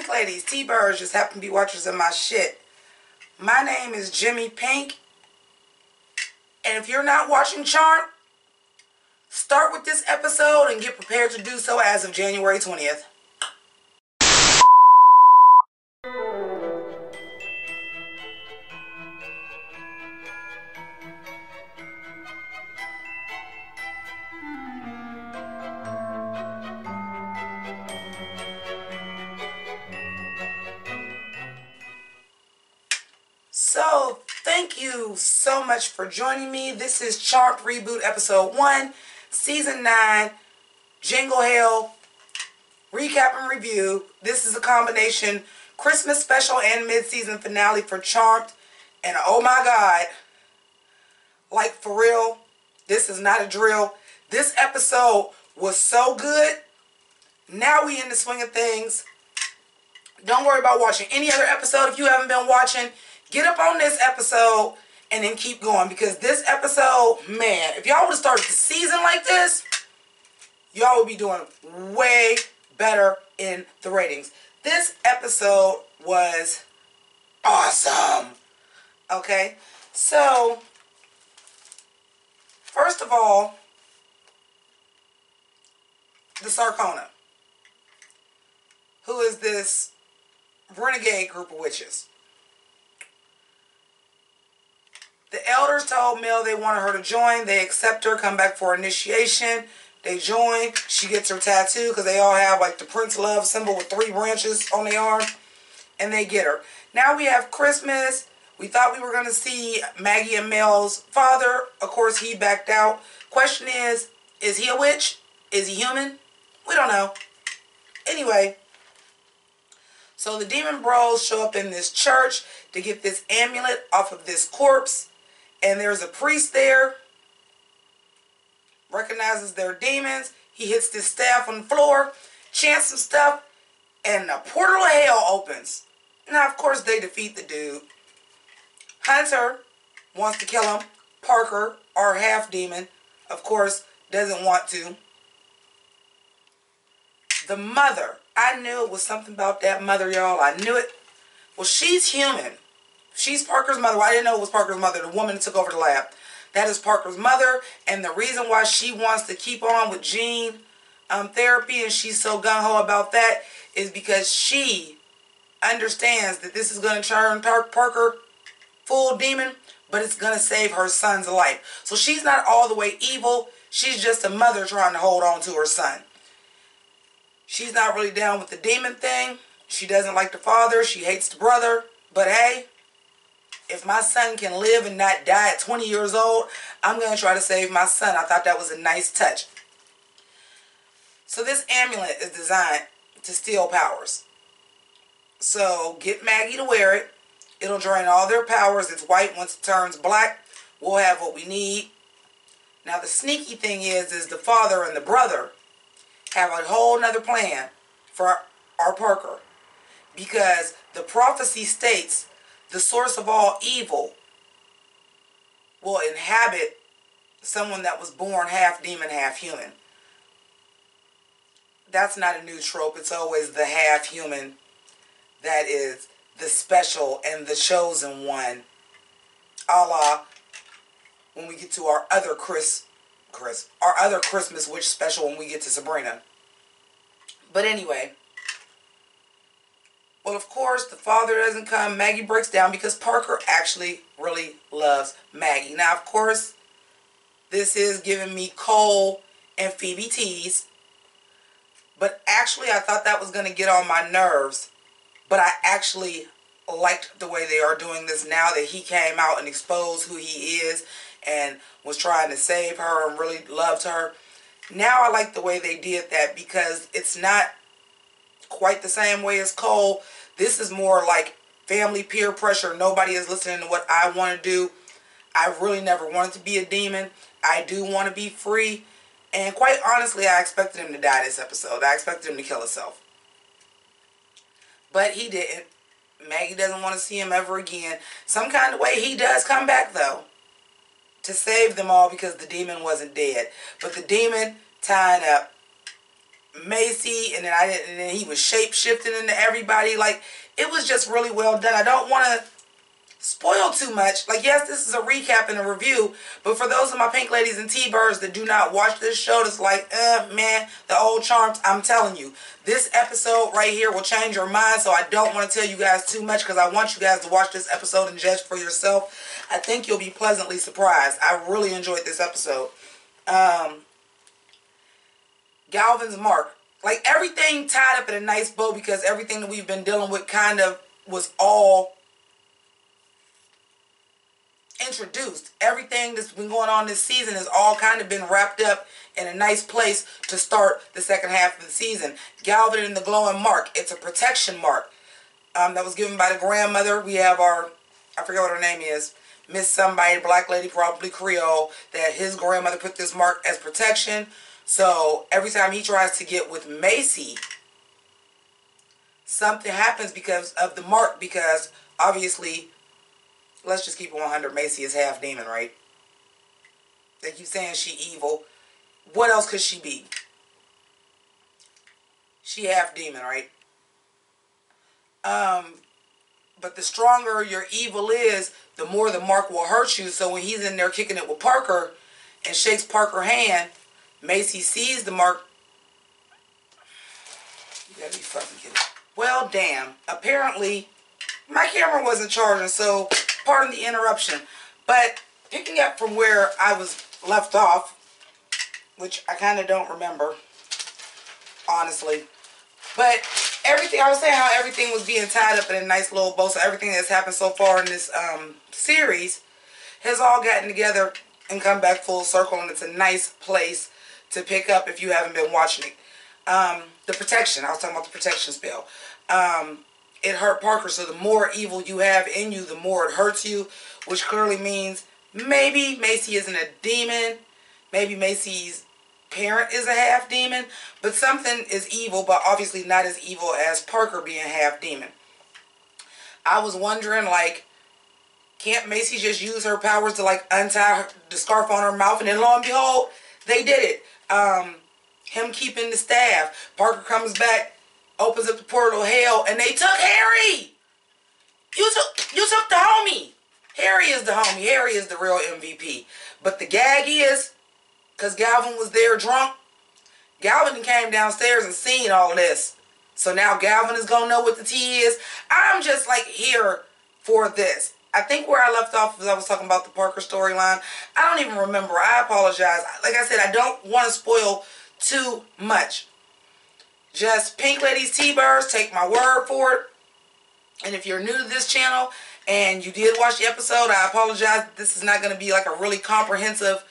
Pynk ladies, T-birds, just happen to be watchers of my shit. My name is Jimmy Pynk. And if you're not watching Charmed, start with this episode and get prepared to do so as of January 20th. So, thank you so much for joining me. This is Charmed Reboot Episode 1, Season 9, Jingle Hell, Recap and Review. This is a combination Christmas special and mid-season finale for Charmed. And oh my God, like for real, this is not a drill. This episode was so good. Now we in the swing of things. Don't worry about watching any other episode if you haven't been watching. Get up on this episode and then keep going, because this episode, man, if y'all would have started the season like this, y'all would be doing way better in the ratings. This episode was awesome. Okay, so first of all, the Sarcona, who is this renegade group of witches. The elders told Mel they wanted her to join. They accept her, come back for initiation. They join. She gets her tattoo because they all have like the Prince Love symbol with 3 branches on their arm. And they get her. Now we have Christmas. We thought we were going to see Maggie and Mel's father. Of course, he backed out. Question is he a witch? Is he human? We don't know. Anyway, so the demon bros show up in this church to get this amulet off of this corpse. And there's a priest there, recognizes their demons. He hits this staff on the floor, chants some stuff, and a portal of hell opens. Now, of course, they defeat the dude. Hunter wants to kill him. Parker, our half-demon, of course, doesn't want to. The mother, I knew it was something about that mother, y'all. I knew it. Well, she's human. She's Parker's mother. Well, I didn't know it was Parker's mother. The woman that took over the lab. That is Parker's mother. And the reason why she wants to keep on with gene therapy, and she's so gung-ho about that, is because she understands that this is going to turn Parker full demon, but it's going to save her son's life. So she's not all the way evil. She's just a mother trying to hold on to her son. She's not really down with the demon thing. She doesn't like the father. She hates the brother. But hey, if my son can live and not die at 20 years old, I'm going to try to save my son. I thought that was a nice touch. So this amulet is designed to steal powers. So get Maggie to wear it. It'll drain all their powers. It's white. Once it turns black, we'll have what we need. Now the sneaky thing is the father and the brother have a whole nother plan for our Parker. Because the prophecy states the source of all evil will inhabit someone that was born half demon, half human. That's not a new trope. It's always the half human that is the special and the chosen one. A la when we get to our other Christmas witch special when we get to Sabrina. But anyway, well, of course, the father doesn't come. Maggie breaks down because Parker actually really loves Maggie. Now, of course, this is giving me Cole and Phoebe tease. But actually, I thought that was going to get on my nerves. But I actually liked the way they are doing this now that he came out and exposed who he is and was trying to save her and really loved her. Now I like the way they did that, because it's not quite the same way as Cole. This is more like family peer pressure. Nobody is listening to what I want to do. I really never wanted to be a demon. I do want to be free. And quite honestly, I expected him to die this episode. I expected him to kill himself. But he didn't. Maggie doesn't want to see him ever again. Some kind of way he does come back, though, to save them all, because the demon wasn't dead. But the demon tying up Macy, and then he was shape shifting into everybody. Like, it was just really well done. I don't want to spoil too much. Like, yes, this is a recap and a review, but for those of my pink ladies and T-birds that do not watch this show, that's like, man, the old charms, I'm telling you, this episode right here will change your mind. So I don't want to tell you guys too much because I want you guys to watch this episode and judge for yourself. I think you'll be pleasantly surprised. I really enjoyed this episode. Galvin's mark. Like, everything tied up in a nice bow because everything that we've been dealing with kind of was all introduced. Everything that's been going on this season has all kind of been wrapped up in a nice place to start the second half of the season. Galvin and the glowing mark. It's a protection mark that was given by the grandmother. We have our, I forget what her name is, Miss somebody, black lady, probably Creole, that his grandmother put this mark as protection. So every time he tries to get with Macy, something happens because of the mark, because obviously, let's just keep it 100, Macy is half demon, right? They keep saying she evil. What else could she be? She half demon, right? But the stronger your evil is, the more the mark will hurt you. So when he's in there kicking it with Parker and shakes Parker's hand, Macy sees the mark. You gotta be fucking kidding. Well, damn. Apparently, my camera wasn't charging, so pardon the interruption. But picking up from where I was left off, which I kind of don't remember, honestly. But everything, I was saying how everything was being tied up in a nice little bow. So everything that's happened so far in this series has all gotten together and come back full circle. And it's a nice place to pick up if you haven't been watching it. The protection, I was talking about the protection spell. It hurt Parker, so the more evil you have in you, the more it hurts you, which clearly means maybe Macy isn't a demon. Maybe Macy's parent is a half demon, but something is evil, but obviously not as evil as Parker being half demon. I was wondering, like, can't Macy just use her powers to, like, untie the scarf on her mouth? And then lo and behold, they did it. Him keeping the staff. Parker comes back, opens up the portal of hell, and they took Harry. You took the homie. Harry is the homie. Harry is the real MVP. But the gag is, because Galvin was there drunk, Galvin came downstairs and seen all this. So now Galvin is going to know what the tea is. I'm just like here for this. I think where I left off was I was talking about the Parker storyline. I don't even remember. I apologize. Like I said, I don't want to spoil too much. Just Pink Ladies T-Birds, take my word for it. And if you're new to this channel and you did watch the episode, I apologize. This is not going to be like a really comprehensive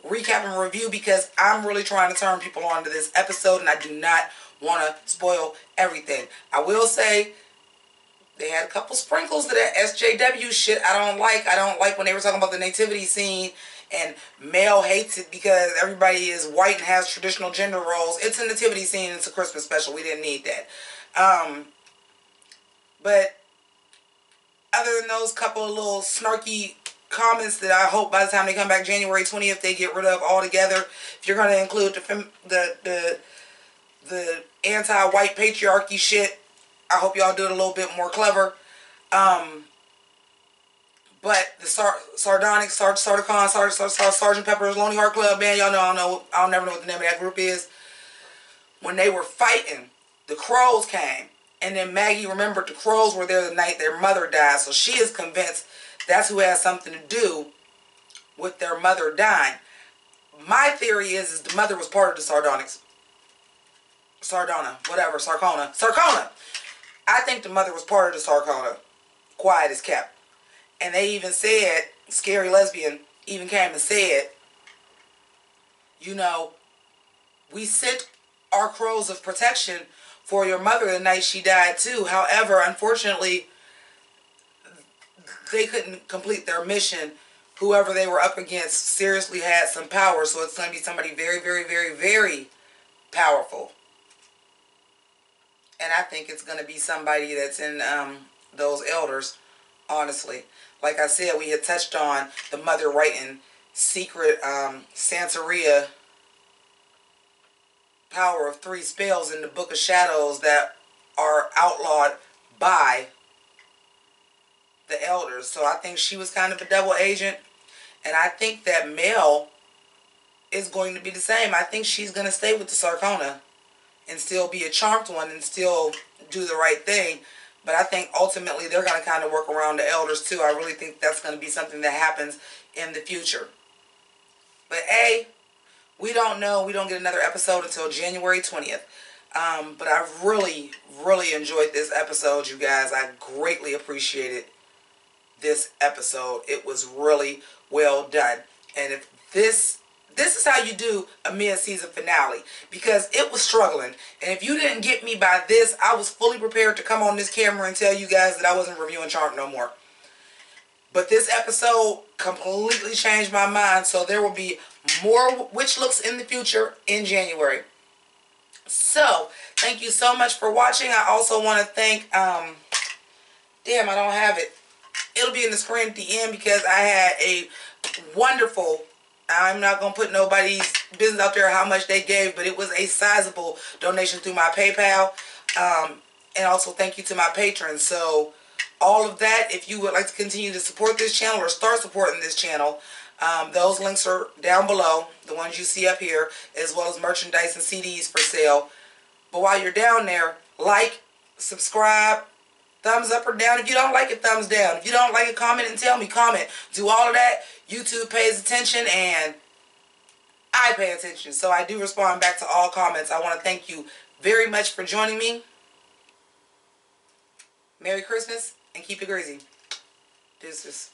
recap and review because I'm really trying to turn people on to this episode and I do not want to spoil everything. I will say they had a couple sprinkles of that SJW shit I don't like. I don't like when they were talking about the nativity scene and Mel hates it because everybody is white and has traditional gender roles. It's a nativity scene. It's a Christmas special. We didn't need that. But other than those couple of little snarky comments that I hope by the time they come back January 20th they get rid of altogether. If you're going to include the anti-white patriarchy shit, I hope y'all do it a little bit more clever. But the Sardonic, Sergeant Pepper's Lonely Heart Club Band, y'all know I'll never know what the name of that group is. When they were fighting, the crows came. And then Maggie remembered the crows were there the night their mother died. So she is convinced that's who has something to do with their mother dying. My theory is the mother was part of the Sardonics. Sardona, whatever, Sarcona. Sarcona! I think the mother was part of the Sarcona. Quiet as kept. And they even said, Scary Lesbian even came and said, you know, we sent our crows of protection for your mother the night she died too. However, unfortunately, they couldn't complete their mission. Whoever they were up against seriously had some power. So it's going to be somebody very, very, very, very powerful. And I think it's going to be somebody that's in those elders, honestly. Like I said, we had touched on the mother writing secret Santeria power of 3 spells in the Book of Shadows that are outlawed by the elders. So I think she was kind of a double agent. And I think that Mel is going to be the same. I think she's going to stay with the Sarkona and still be a charmed one and still do the right thing. But I think ultimately they're going to kind of work around the elders too. I really think that's going to be something that happens in the future. But we don't know. We don't get another episode until January 20th. But I really, really enjoyed this episode, you guys. I greatly appreciated this episode. It was really well done. And if this is how you do a mid-season finale, because it was struggling. And if you didn't get me by this, I was fully prepared to come on this camera and tell you guys that I wasn't reviewing Charmed no more. But this episode completely changed my mind. So there will be more witch looks in the future in January. So thank you so much for watching. I also want to thank, damn, I don't have it. It'll be in the screen at the end because I had a wonderful, I'm not going to put nobody's business out there how much they gave, but it was a sizable donation through my PayPal. And also thank you to my patrons. So all of that, if you would like to continue to support this channel or start supporting this channel, those links are down below, the ones you see up here, as well as merchandise and CDs for sale. But while you're down there, like, subscribe, thumbs up or down. If you don't like it, thumbs down. If you don't like it, comment and tell me. Comment. Do all of that. YouTube pays attention and I pay attention. So I do respond back to all comments. I want to thank you very much for joining me. Merry Christmas and keep it greasy. Deuces.